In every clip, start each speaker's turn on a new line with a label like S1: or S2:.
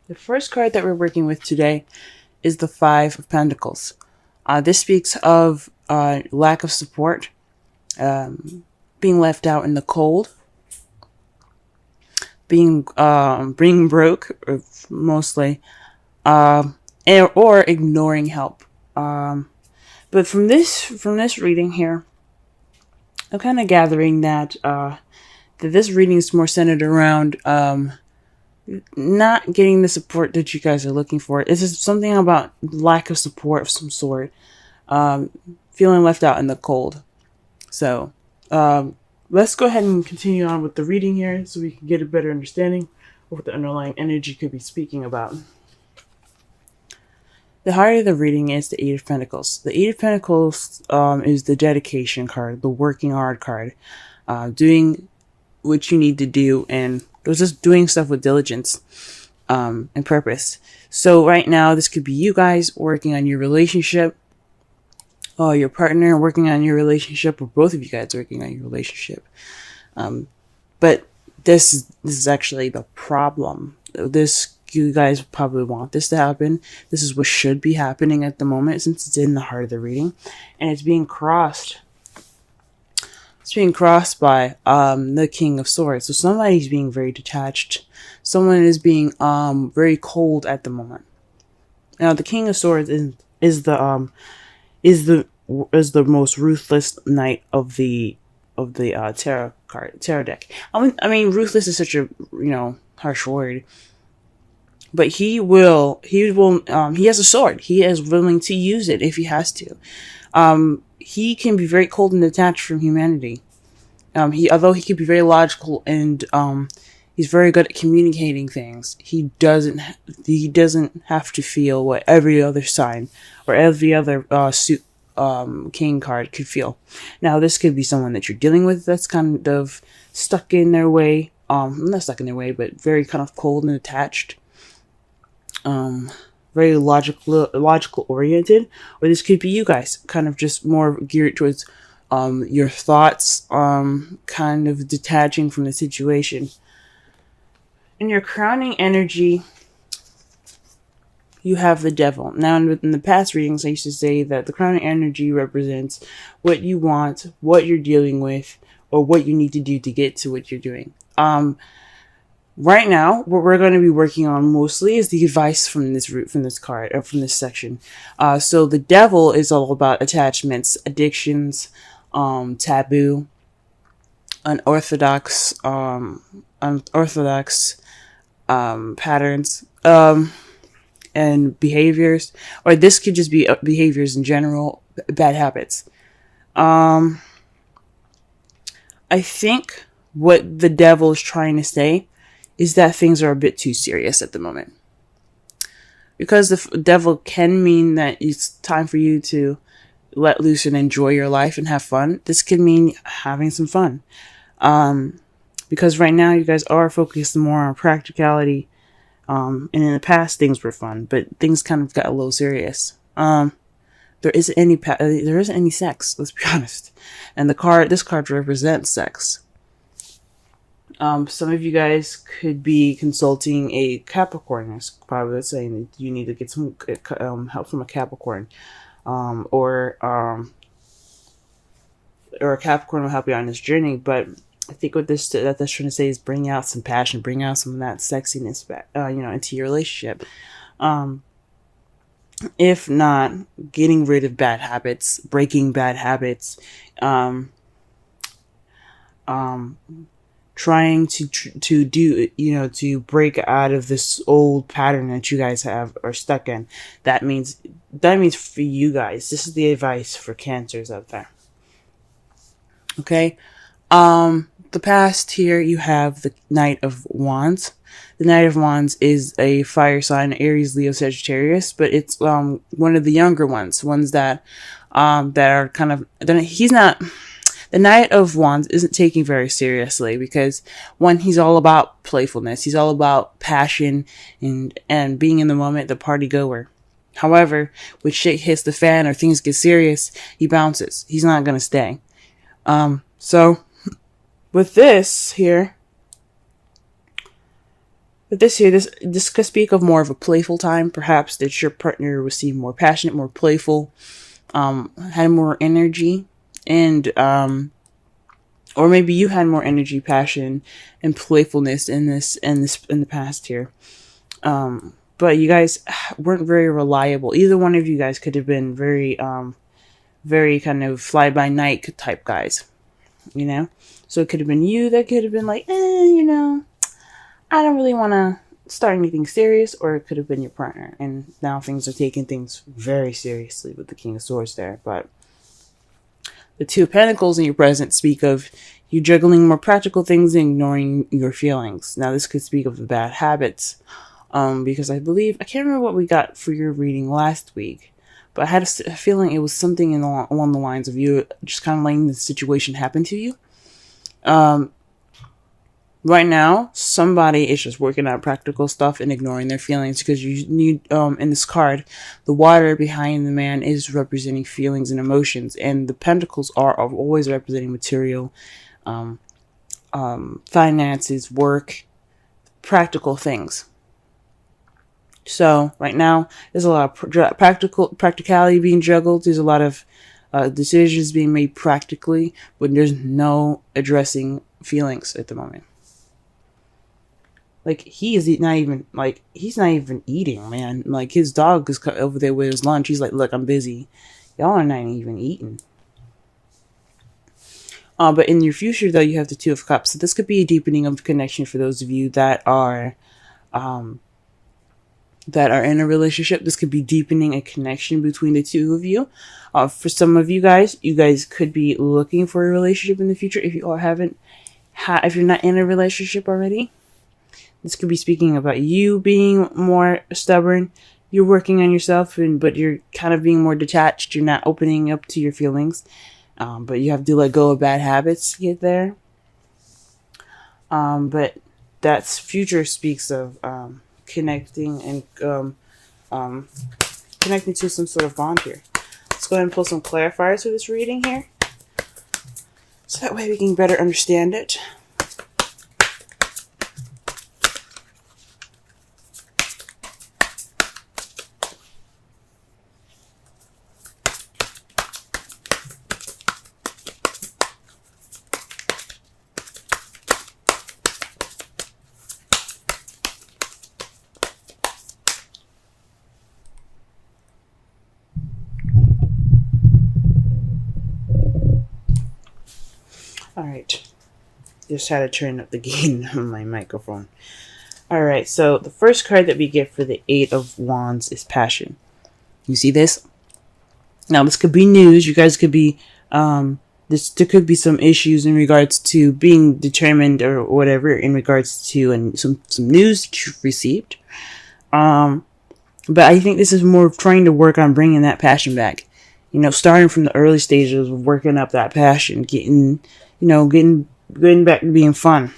S1: The first card that we're working with today is the Five of Pentacles. This speaks of lack of support, being left out in the cold, being broke, mostly, or ignoring help. But from this reading here, I'm kind of gathering that this reading is more centered around not getting the support that you guys are looking for. This is something about lack of support of some sort, feeling left out in the cold. So let's go ahead and continue on with the reading here so we can get a better understanding of what the underlying energy could be speaking about. The heart of the reading is the Eight of Pentacles. The Eight of Pentacles is the dedication card, the working hard card, doing what you need to do, and just doing stuff with diligence and purpose. So right now, this could be you guys working on your relationship, or your partner working on your relationship, or both of you guys working on your relationship. But this is actually the problem. You guys probably want this to happen. This is what should be happening at the moment, since it's in the heart of the reading, and it's being crossed. It's being crossed by the King of Swords. So somebody's being very detached. Someone is being very cold at the moment. Now the King of Swords is the most ruthless knight of the tarot deck. I mean, ruthless is such a harsh word. But he has a sword. He is willing to use it if he has to. He can be very cold and detached from humanity. Although he can be very logical and, he's very good at communicating things. He doesn't have to feel what every other sign or every other, king card could feel. Now, this could be someone that you're dealing with that's kind of stuck in their way. Not stuck in their way, but very kind of cold and attached. Very logical oriented, or this could be you guys, kind of just more geared towards your thoughts, kind of detaching from the situation. In your crowning energy, you have the Devil. Now, in the past readings, I used to say that the crowning energy represents what you want, what you're dealing with, or what you need to do to get to what you're doing. Right now, what we're going to be working on mostly is the advice from this card, or from this section. So the Devil is all about attachments, addictions, taboo, unorthodox patterns, and behaviors, or this could just be behaviors in general, bad habits. I think what the Devil is trying to say is that things are a bit too serious at the moment. Because the Devil can mean that it's time for you to let loose and enjoy your life and have fun. This could mean having some fun. Because right now you guys are focused more on practicality. And in the past things were fun, but things kind of got a little serious. There isn't any sex, let's be honest. And this card represents sex. Some of you guys could be consulting a Capricorn. That's probably saying that you need to get some help from a Capricorn, or a Capricorn will help you on this journey. But I think what that's trying to say is bring out some passion, bring out some of that sexiness back, into your relationship. If not, getting rid of bad habits, breaking bad habits, trying to do, to break out of this old pattern that you guys are stuck in. That means for you guys, this is the advice for Cancers out there. Okay. The past here, you have the Knight of Wands. The Knight of Wands is a fire sign, Aries, Leo, Sagittarius, but it's, one of the younger ones that are kind of, he's not, the Knight of Wands isn't taken very seriously because, one, he's all about playfulness. He's all about passion and being in the moment, the party goer. However, when shit hits the fan or things get serious, he bounces. He's not going to stay. So with this here, But this could speak of more of a playful time. Perhaps that your partner would seem more passionate, more playful, had more energy, and or maybe you had more energy, passion, and playfulness in the past here. But you guys weren't very reliable. Either one of you guys could have been very kind of fly by night type guys, you know? So it could have been you that could have been like, I don't really want to start anything serious, or it could have been your partner. And now things are taking things very seriously with the King of Swords there. But the Two of Pentacles in your present speak of you juggling more practical things and ignoring your feelings. Now this could speak of the bad habits. Because I can't remember what we got for your reading last week, but I had a feeling it was something along the lines of you just kind of letting the situation happen to you. Right now, somebody is just working out practical stuff and ignoring their feelings, because you need, in this card, the water behind the man is representing feelings and emotions, and the pentacles are always representing material, finances, work, practical things. So right now, there's a lot of practicality being juggled. There's a lot of decisions being made practically, but there's no addressing feelings at the moment. Like, he's not even eating, man. Like, his dog is over there with his lunch. He's like, look, I'm busy. Y'all are not even eating. But in your future, though, you have the Two of Cups. So this could be a deepening of connection for those of you that are in a relationship. This could be deepening a connection between the two of you. For some of you guys could be looking for a relationship in the future. If you if you're not in a relationship already, this could be speaking about you being more stubborn. You're working on yourself, but you're kind of being more detached. You're not opening up to your feelings, but you have to let go of bad habits to get there. But that's future speaks of connecting and connecting to some sort of bond here. Let's go ahead and pull some clarifiers for this reading here, so that way we can better understand it. Alright, just had to turn up the gain on my microphone. Alright, so the first card that we get for the Eight of Wands is Passion. You see this? Now, this could be news. You guys could be, there could be some issues in regards to being determined or whatever in regards to some news that you've received. But I think this is more of trying to work on bringing that passion back. Starting from the early stages of working up that passion, getting back to being fun.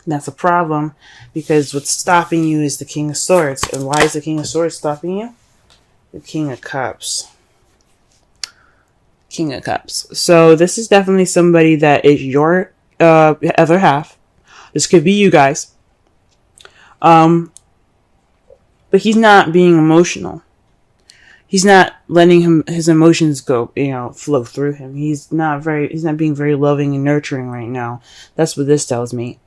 S1: That's a problem, because what's stopping you is the King of Swords. And why is the King of Swords stopping you? The King of Cups. King of Cups. So this is definitely somebody that is your other half. This could be you guys. But he's not being emotional. He's not letting his emotions go, flow through him. He's not being very loving and nurturing right now. That's what this tells me.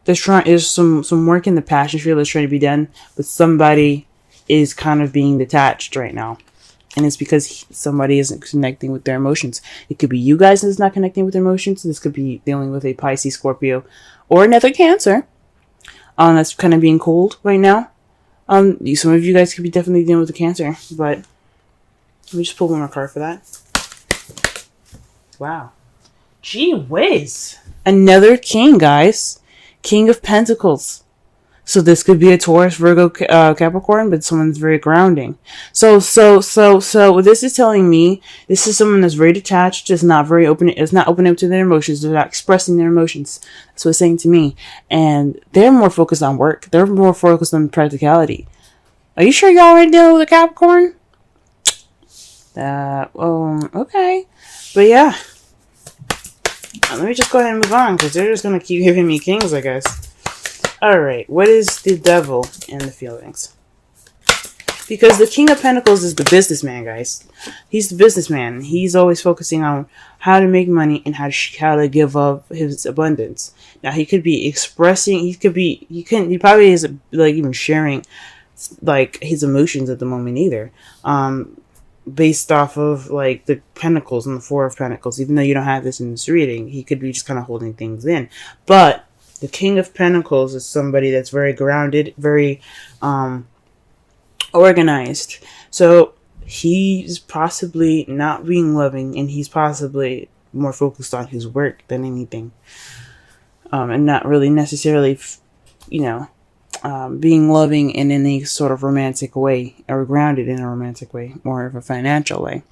S1: There's some work in the passion field that's trying to be done, but somebody is kind of being detached right now. And it's because somebody isn't connecting with their emotions. It could be you guys that's not connecting with their emotions. This could be dealing with a Pisces, Scorpio, or another Cancer. That's kind of being cold right now. Some of you guys could be definitely dealing with a Cancer, but let me just pull one more card for that. Wow. Gee whiz. Another king, guys. King of Pentacles. So this could be a Taurus, Virgo, Capricorn, but someone's very grounding. So what this is telling me, this is someone that's very detached, is not open up to their emotions, they're not expressing their emotions. That's what it's saying to me. And they're more focused on work. They're more focused on practicality. Are you sure y'all already dealing with a Capricorn? Okay. But yeah. Let me just go ahead and move on, because they're just going to keep giving me kings, I guess. Alright, what is the devil in the feelings? Because the King of Pentacles is the businessman, guys. He's the businessman. He's always focusing on how to make money and how to give up his abundance. Now, he could be expressing, he probably isn't, like, even sharing, like, his emotions at the moment either. Based off of, like, the Pentacles and the Four of Pentacles. Even though you don't have this in this reading, he could be just kind of holding things in. But the King of Pentacles is somebody that's very grounded, very, organized. So he's possibly not being loving, and he's possibly more focused on his work than anything, and not really necessarily being loving in any sort of romantic way, or grounded in a romantic way, more of a financial way.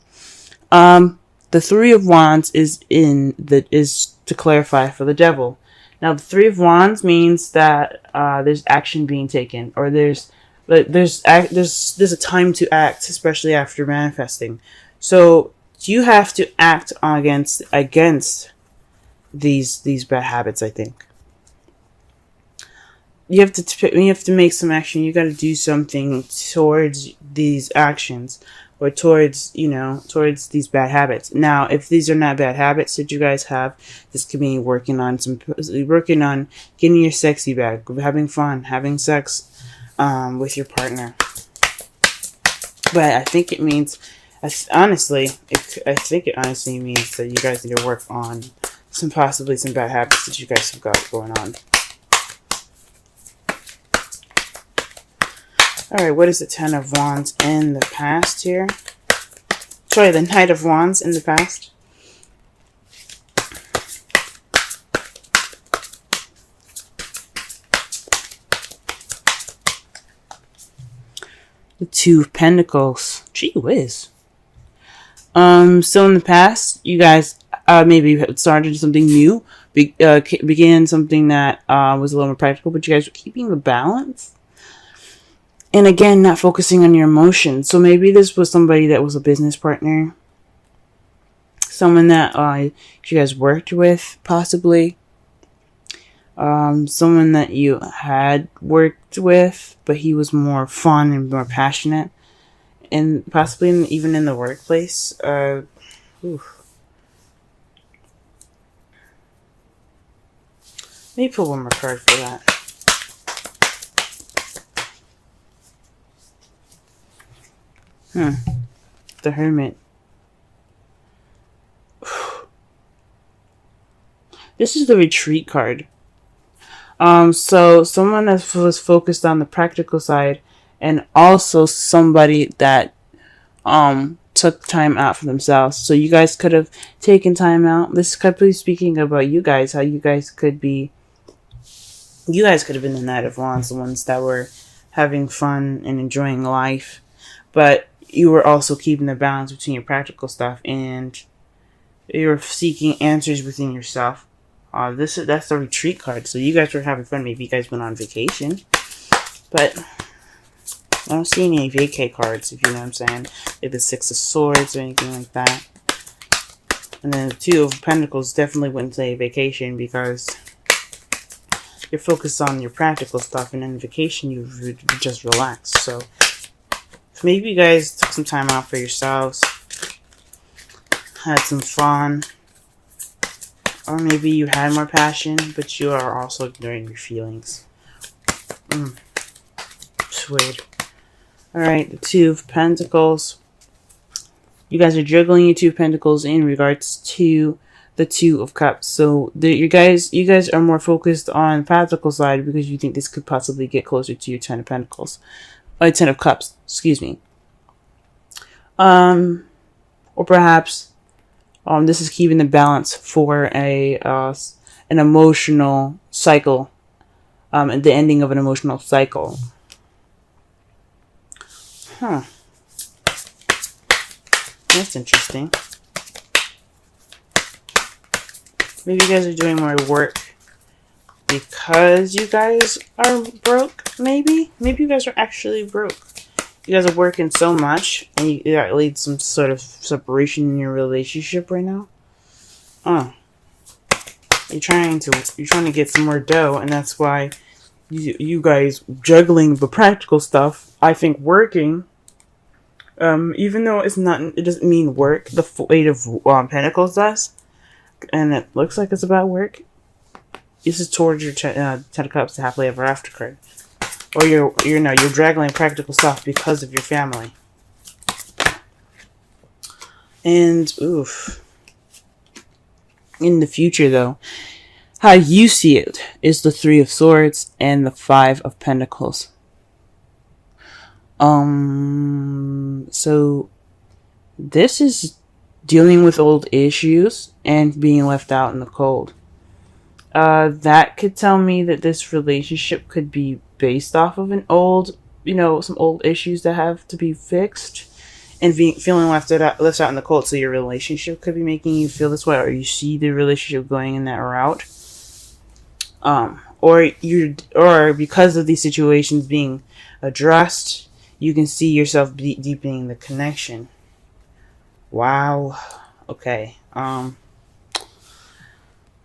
S1: The Three of Wands is to clarify for the devil. Now, the Three of Wands means that there's action being taken, or there's a time to act, especially after manifesting. So you have to act against these bad habits. I think you have to make some action. You got to do something towards these actions, or towards these bad habits. Now, if these are not bad habits that you guys have, this could be working on getting your sexy back, having fun, having sex with your partner. But I think it means, I think it honestly means that you guys need to work on possibly some bad habits that you guys have got going on. Alright, what is the Ten of Wands in the past here? Sorry, the Knight of Wands in the past. The Two of Pentacles. Gee whiz. So in the past, you guys maybe started something new, began something that was a little more practical, but you guys were keeping the balance. And again, not focusing on your emotions. So maybe this was somebody that was a business partner, someone that you guys worked with, possibly. Someone that you had worked with, but he was more fun and more passionate, and possibly even in the workplace. Let me pull one more card for that. The Hermit. This is the Retreat card. So someone that was focused on the practical side, and also somebody that took time out for themselves. So you guys could have taken time out. This could be speaking about you guys, how you guys could have been the Knight of Wands, the ones that were having fun and enjoying life, but you were also keeping the balance between your practical stuff, and you were seeking answers within yourself. That's the Retreat card. So you guys were having fun. Maybe you guys went on vacation, but I don't see any vacay cards, if you know what I'm saying. Like the Six of Swords or anything like that. And then the Two of Pentacles definitely wouldn't say vacation, because you're focused on your practical stuff, and in vacation you just relax. So maybe you guys took some time out for yourselves, had some fun, or maybe you had more passion, but you are also ignoring your feelings. Sweet. Alright, the Two of Pentacles. You guys are juggling your Two of Pentacles in regards to the Two of Cups. So you guys are more focused on the practical side, because you think this could possibly get closer to your Ten of Pentacles. Ten of Cups, excuse me. Or perhaps this is keeping the balance for an emotional cycle, at the ending of an emotional cycle. That's interesting. Maybe you guys are doing more work because you guys are broke, maybe? Maybe you guys are actually broke. You guys are working so much, and that leads some sort of separation in your relationship right now. You're trying to get some more dough, and that's why you guys juggling the practical stuff. I think working, even though it doesn't mean work. The Eight of Pentacles does, and it looks like it's about work. This is towards your Ten of Cups, the happily ever after card, or you're juggling practical stuff because of your family. And oof. In the future, though, how you see it is the Three of Swords and the Five of Pentacles. So this is dealing with old issues and being left out in the cold. That could tell me that this relationship could be based off of some old issues that have to be fixed. And feeling left out in the cold, so your relationship could be making you feel this way, or you see the relationship going in that route, or because of these situations being addressed, you can see yourself deepening the connection. Wow. Okay.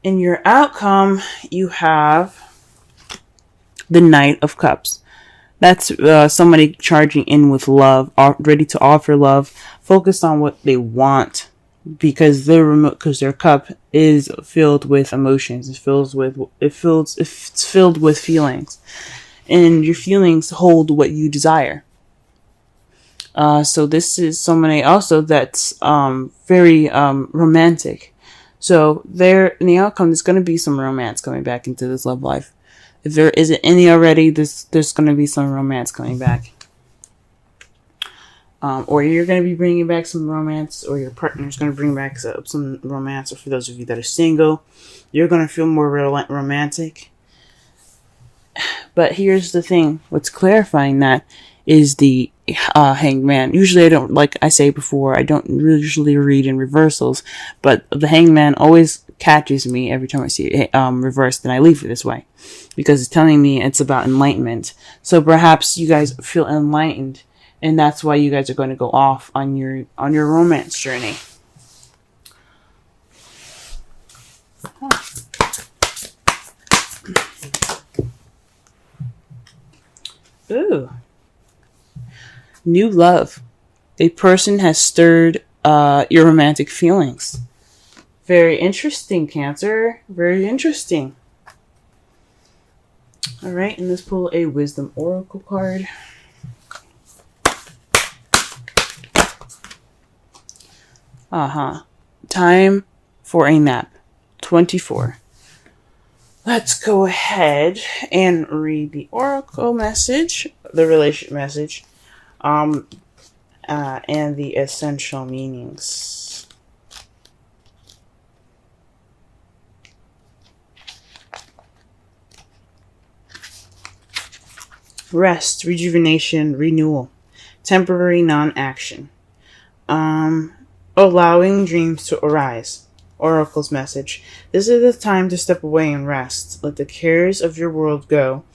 S1: In your outcome, you have the Knight of Cups. That's somebody charging in with love, ready to offer love, focused on what they want, because their cup is filled with emotions. It's filled with feelings, and your feelings hold what you desire. So this is somebody also that's very romantic. So there, in the outcome, there's going to be some romance coming back into this love life. If there isn't any already, there's going to be some romance coming back. Or you're going to be bringing back some romance, or your partner's going to bring back some romance. Or for those of you that are single, you're going to feel more romantic. But here's the thing. What's clarifying that is the Hanged Man. Usually I don't, like I say before, I don't usually read in reversals. But the Hanged Man always catches me every time I see it reversed, and I leave it this way. Because it's telling me it's about enlightenment. So perhaps you guys feel enlightened, and that's why you guys are going to go off on your romance journey. Ooh. New love. A person has stirred your romantic feelings. Very interesting, Cancer. Very interesting. Alright, and let's pull a Wisdom Oracle card. Time for a nap. 24. Let's go ahead and read the Oracle message, the relationship message, and the essential meanings. Rest, rejuvenation, renewal, temporary non-action, allowing dreams to arise. Oracle's message. This is the time to step away and rest. Let the cares of your world go.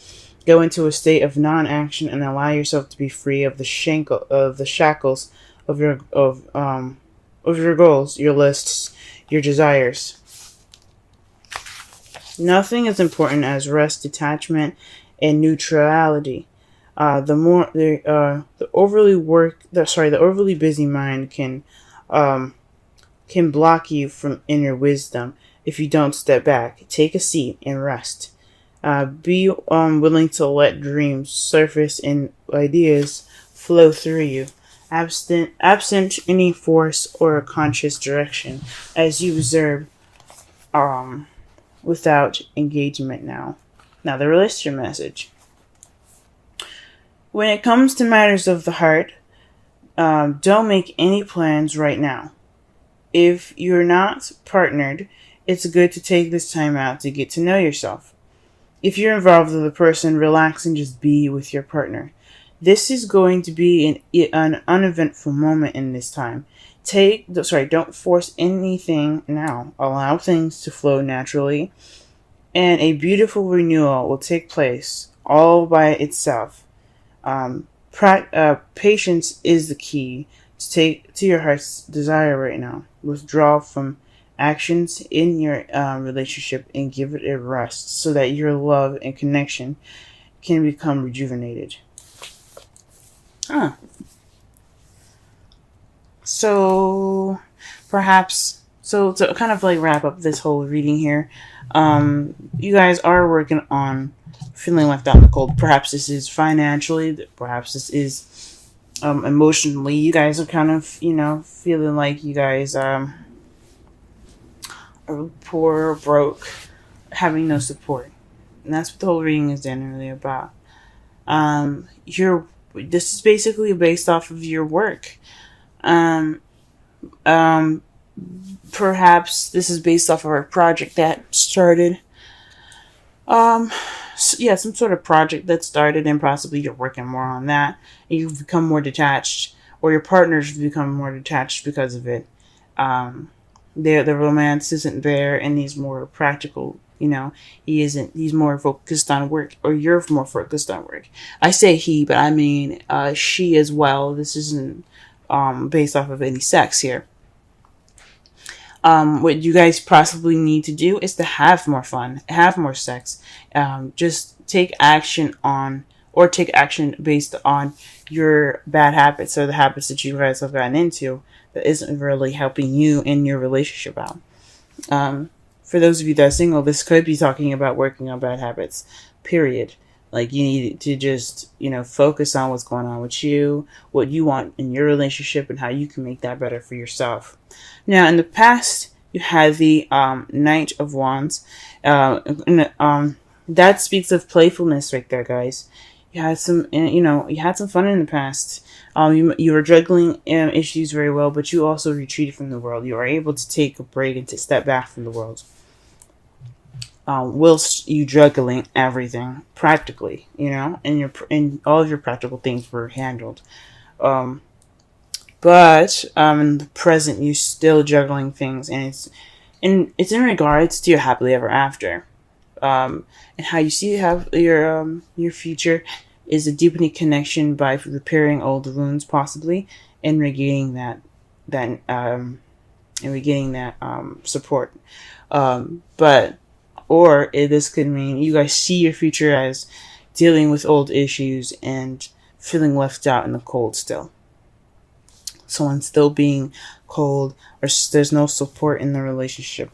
S1: Go into a state of non-action and allow yourself to be free of the shackles of your goals, your lists, your desires. Nothing as important as rest, detachment, and neutrality. The overly busy mind can block you from inner wisdom if you don't step back, take a seat, and rest. Be willing to let dreams surface and ideas flow through you, absent any force or conscious direction, as you observe without engagement now. Now, the relationship message. When it comes to matters of the heart, don't make any plans right now. If you're not partnered, it's good to take this time out to get to know yourself. If you're involved with a person, relax and just be with your partner. This is going to be an uneventful moment in this time. Don't force anything now. Allow things to flow naturally, and a beautiful renewal will take place all by itself. Patience is the key to your heart's desire right now. Withdraw from actions in your relationship and give it a rest so that your love and connection can become rejuvenated. Huh. So perhaps, so to kind of like wrap up this whole reading here, you guys are working on feeling left out in the cold. Perhaps this is financially, perhaps this is emotionally. You guys are kind of, feeling like you guys are poor or broke, having no support. And that's what the whole reading is generally about. This is basically based off of your work. Um, um, Perhaps this is based off of a project that started. Some sort of project that started, and possibly you're working more on that, and you've become more detached, or your partner's become more detached because of it. Um, the romance isn't there, and he's more practical. He isn't. He's more focused on work, or you're more focused on work. I say he, but I mean she as well. This isn't based off of any sex here. What you guys possibly need to do is to have more fun, have more sex. Just take action take action based on your bad habits or the habits that you guys have gotten into that isn't really helping you in your relationship out. For those of you that are single, this could be talking about working on bad habits, period. Like, you need to just, focus on what's going on with you, what you want in your relationship, and how you can make that better for yourself. Now, in the past, you had the Knight of Wands. That speaks of playfulness right there, guys. You had some fun in the past. You were juggling issues very well, but you also retreated from the world. You were able to take a break and to step back from the world. Whilst you juggling everything practically, and all of your practical things were handled. But in the present, you're still juggling things, and it's in regards to your happily ever after, and how you see your future is a deepening connection by repairing old wounds, possibly, and regaining that support. This could mean you guys see your future as dealing with old issues and feeling left out in the cold still. Someone still being cold, or there's no support in the relationship.